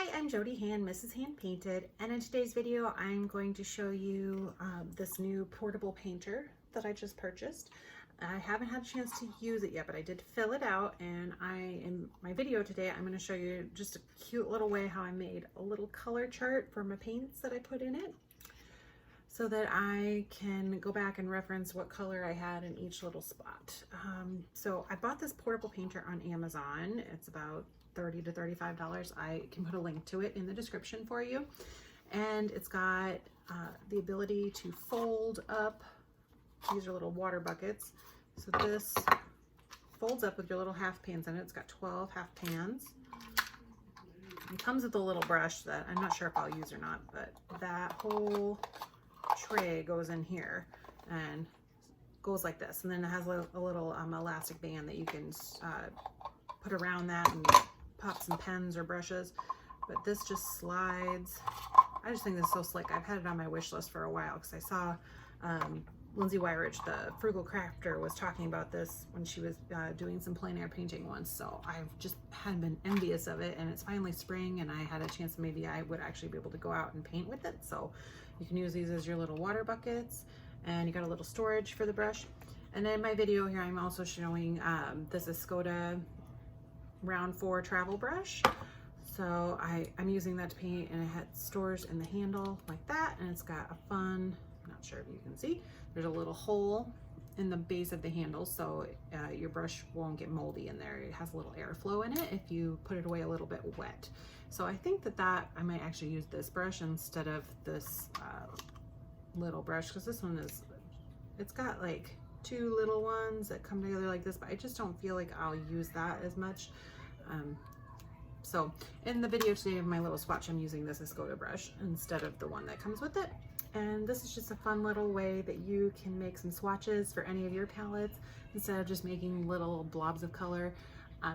Hi, I'm Jody Hand, Mrs. Hand Painted, and in today's video I'm going to show you this new portable painter that I just purchased. I haven't had a chance to use it yet, but I did fill it out, and in my video today I'm going to show you just a cute little way how I made a little color chart for my paints that I put in it, so that I can go back and reference what color I had in each little spot. So I bought this portable painter on Amazon. It's about $30 to $35. I can put a link to it in the description for you. And it's got the ability to fold up. These are little water buckets. So this folds up with your little half pans in it. It's got 12 half pans. It comes with a little brush that I'm not sure if I'll use or not, but that whole tray goes in here and goes like this. And then it has a little elastic band that you can put around that and pop some pens or brushes, but this just slides. I just think this is so slick. I've had it on my wish list for a while because I saw Lindsay Wyridge, the Frugal Crafter, was talking about this when she was doing some plein air painting once. So I've just had been envious of it, and it's finally spring and I had a chance maybe I would actually be able to go out and paint with it. So you can use these as your little water buckets, and you got a little storage for the brush. And in my video here I'm also showing this Escoda round 4 travel brush. So I'm using that to paint, and it had stores in the handle like that, and it's got a fun, I'm not sure if you can see, there's a little hole in the base of the handle, so your brush won't get moldy in there. It has a little airflow in it if you put it away a little bit wet. So I think that I might actually use this brush instead of this little brush, because this one it's got like 2 little ones that come together like this, but I just don't feel like I'll use that as much. So in the video today of my little swatch, I'm using this Escoda brush instead of the one that comes with it. And this is just a fun little way that you can make some swatches for any of your palettes instead of just making little blobs of color.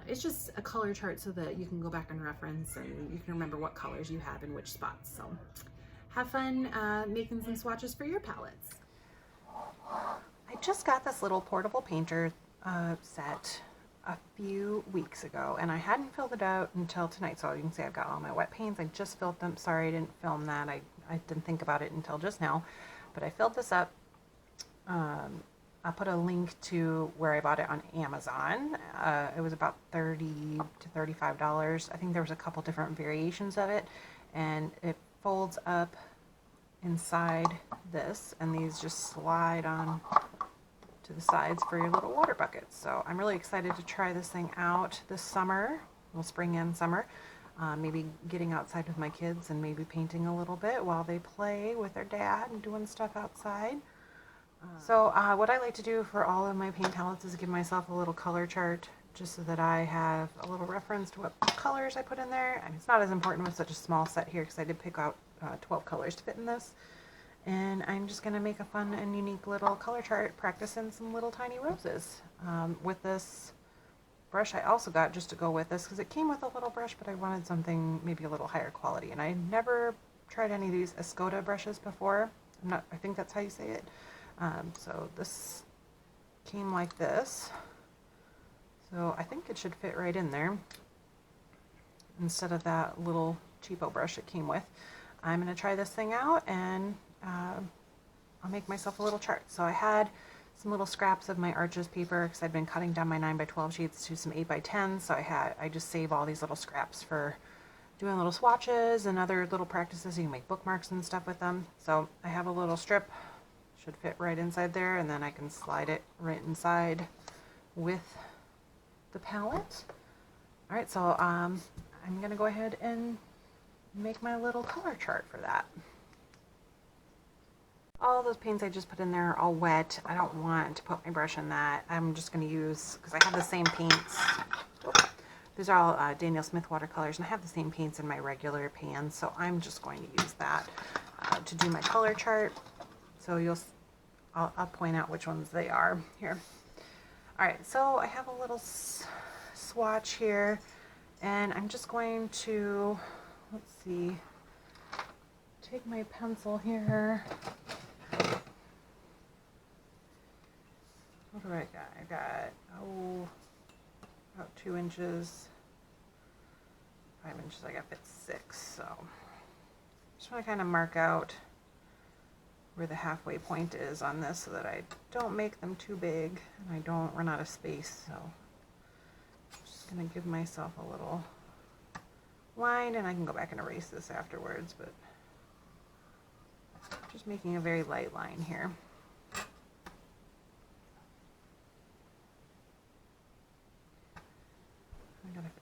It's just a color chart so that you can go back and reference and you can remember what colors you have in which spots. So have fun making some swatches for your palettes. I just got this little portable painter set a few weeks ago, and I hadn't filled it out until tonight. So you can see I've got all my wet paints. I just filled them. Sorry I didn't film that. I didn't think about it until just now, but I filled this up. I'll put a link to where I bought it on Amazon. It was about $30 to $35. I think there was a couple different variations of it, and it folds up inside this, and these just slide on to the sides for your little water buckets. So I'm really excited to try this thing out this summer, well, spring and summer. Maybe getting outside with my kids and maybe painting a little bit while they play with their dad and doing stuff outside. So what I like to do for all of my paint palettes is give myself a little color chart, just so that I have a little reference to what colors I put in there. And it's not as important with such a small set here, because I did pick out 12 colors to fit in this. And I'm just going to make a fun and unique little color chart, practicing some little tiny roses. With this brush I also got just to go with this, because it came with a little brush, but I wanted something maybe a little higher quality. And I never tried any of these Escoda brushes before. I think that's how you say it. So this came like this. So I think it should fit right in there, instead of that little cheapo brush it came with. I'm going to try this thing out, and I'll make myself a little chart. So I had some little scraps of my Arches paper, because I'd been cutting down my 9x12 sheets to some 8x10. So I just save all these little scraps for doing little swatches and other little practices. You can make bookmarks and stuff with them. So I have a little strip, should fit right inside there, and then I can slide it right inside with the palette. All right, so I'm gonna go ahead and make my little color chart for that. All those paints I just put in there are all wet. I don't want to put my brush in that. I'm just going to use, because I have the same paints. These are all Daniel Smith watercolors, and I have the same paints in my regular pans, so I'm just going to use that to do my color chart. So I'll point out which ones they are here. All right, so I have a little swatch here, and I'm just going to, let's see, take my pencil here. What do I got? I got, about 2 inches 5 inches, I got fit 6, so just want to kind of mark out where the halfway point is on this so that I don't make them too big and I don't run out of space. So I'm just going to give myself a little line, and I can go back and erase this afterwards, but just making a very light line here. I got to fit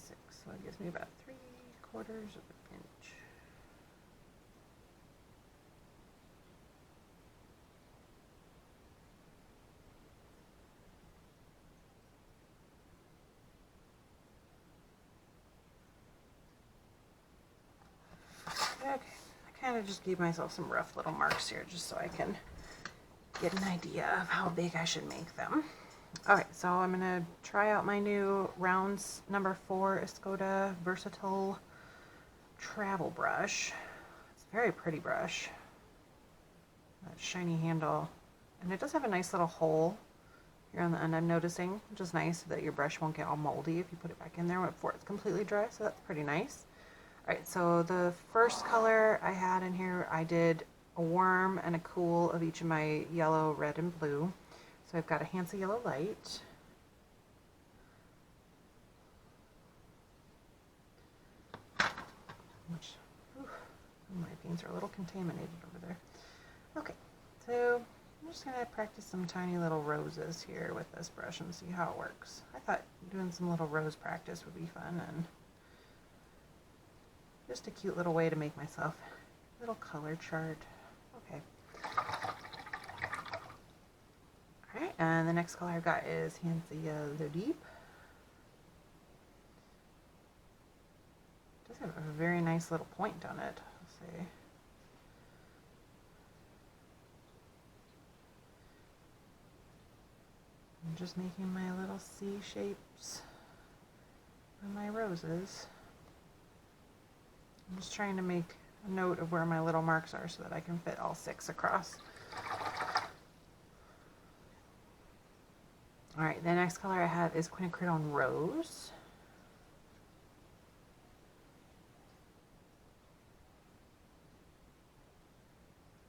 6, so it gives me about 3/4 of an inch. Okay, I kind of just gave myself some rough little marks here just so I can get an idea of how big I should make them. Alright, so I'm going to try out my new rounds number 4 Escoda Versatile travel brush. It's a very pretty brush. That shiny handle. And it does have a nice little hole here on the end, I'm noticing, which is nice so that your brush won't get all moldy if you put it back in there before it's completely dry, so that's pretty nice. Alright, so the first color I had in here, I did a warm and a cool of each of my yellow, red, and blue. So I've got a Hansa Yellow Light, which, my paints are a little contaminated over there. Okay, so I'm just going to practice some tiny little roses here with this brush and see how it works. I thought doing some little rose practice would be fun, and just a cute little way to make myself a little color chart. Okay. Alright, and the next color I've got is Hansa Yellow Deep. It does have a very nice little point on it. Let's see. I'm just making my little C shapes on my roses. I'm just trying to make a note of where my little marks are so that I can fit all 6 across. Alright, the next color I have is Quinacridone Rose.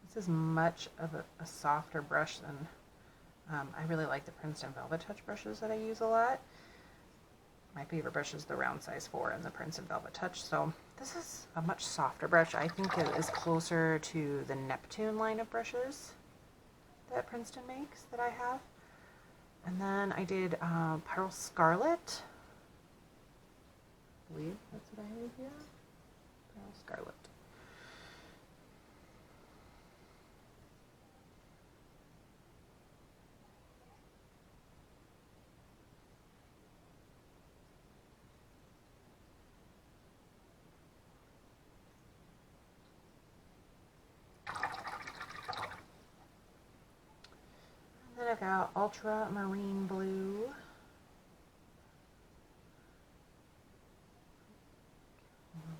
This is much of a softer brush than, I really like the Princeton Velvetouch brushes that I use a lot. My favorite brush is the round size 4 and the Princeton Velvetouch, so this is a much softer brush. I think it is closer to the Neptune line of brushes that Princeton makes that I have. And then I did Pyrrol Scarlet. I believe that's what I have here. Pyrrol Scarlet. Then I've got Ultramarine Blue.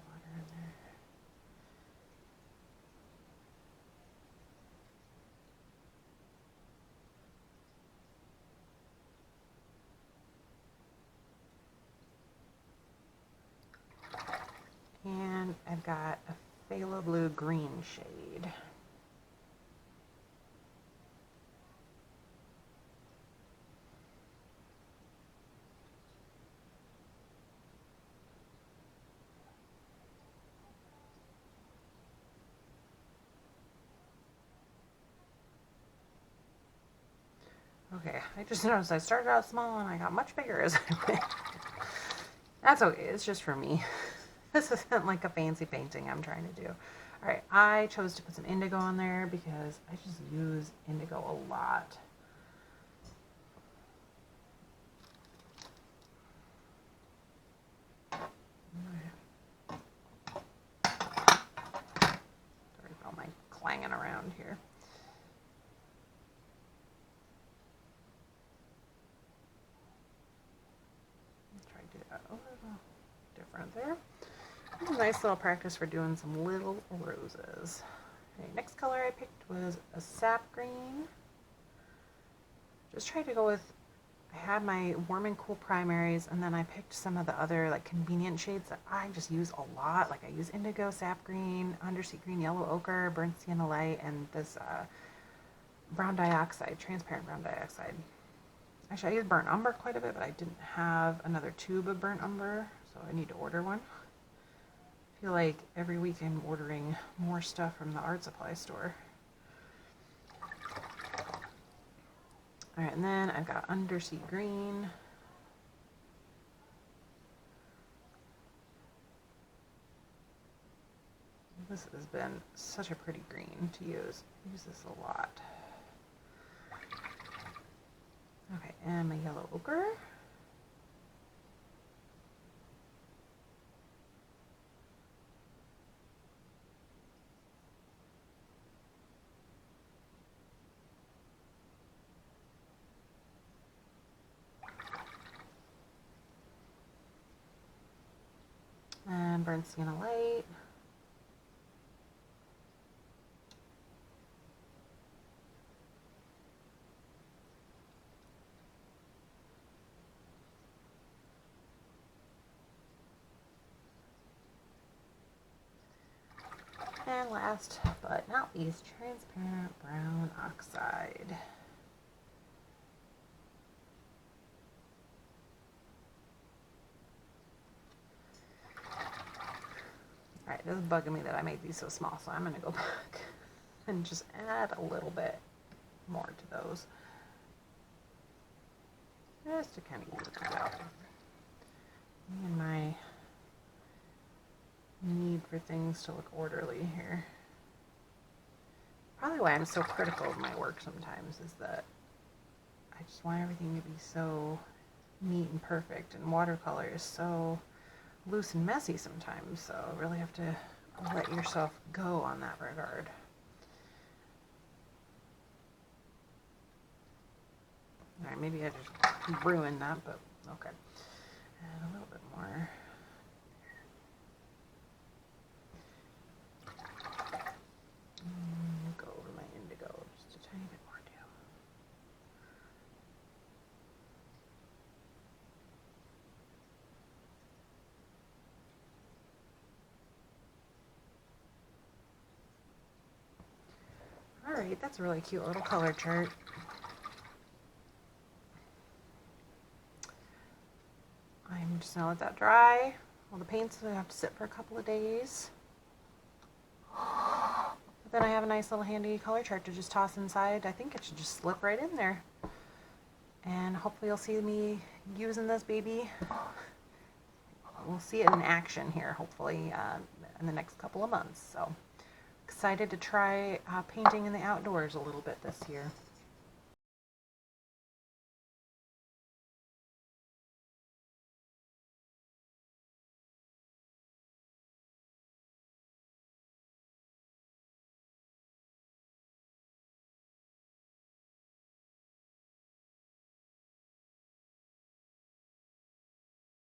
Water in there. And I've got a phthalo blue green shade. Okay, I just noticed I started out small and I got much bigger as I went. That's okay, it's just for me. This isn't like a fancy painting I'm trying to do. Alright, I chose to put some indigo on there because I just use indigo a lot. Sorry about my clanging around here. A little different there. This is a nice little practice for doing some little roses. Okay, next color I picked was a sap green. Just tried to go with a I had my warm and cool primaries, and then I picked some of the other like convenient shades that I just use a lot. Like I use Indigo, Sap Green, Undersea Green, Yellow Ochre, Burnt Sienna Light, and this brown dioxide, transparent brown dioxide. Actually, I use burnt umber quite a bit, but I didn't have another tube of burnt umber, so I need to order one. I feel like every week I'm ordering more stuff from the art supply store. Alright, and then I've got Undersea Green. This has been such a pretty green to use. I use this a lot. Okay, and my Yellow Ochre. And Burnt Sienna Light. And last but not least, transparent brown oxide. Alright, this is bugging me that I made these so small, so I'm going to go back and just add a little bit more to those. Just to kind of even that out. And my need for things to look orderly here. Probably why I'm so critical of my work sometimes is that I just want everything to be so neat and perfect, and watercolor is so loose and messy sometimes, so really have to let yourself go on that regard. Alright, maybe I just ruined that, but okay. And a little bit more. Go over my Indigo just a tiny bit more too. Alright, that's a really cute little color chart. I'm just gonna let that dry. All the paints have to sit for a couple of days. But then I have a nice little handy color chart to just toss inside. I think it should just slip right in there. And hopefully you'll see me using this baby. We'll see it in action here, hopefully, in the next couple of months. So excited to try painting in the outdoors a little bit this year.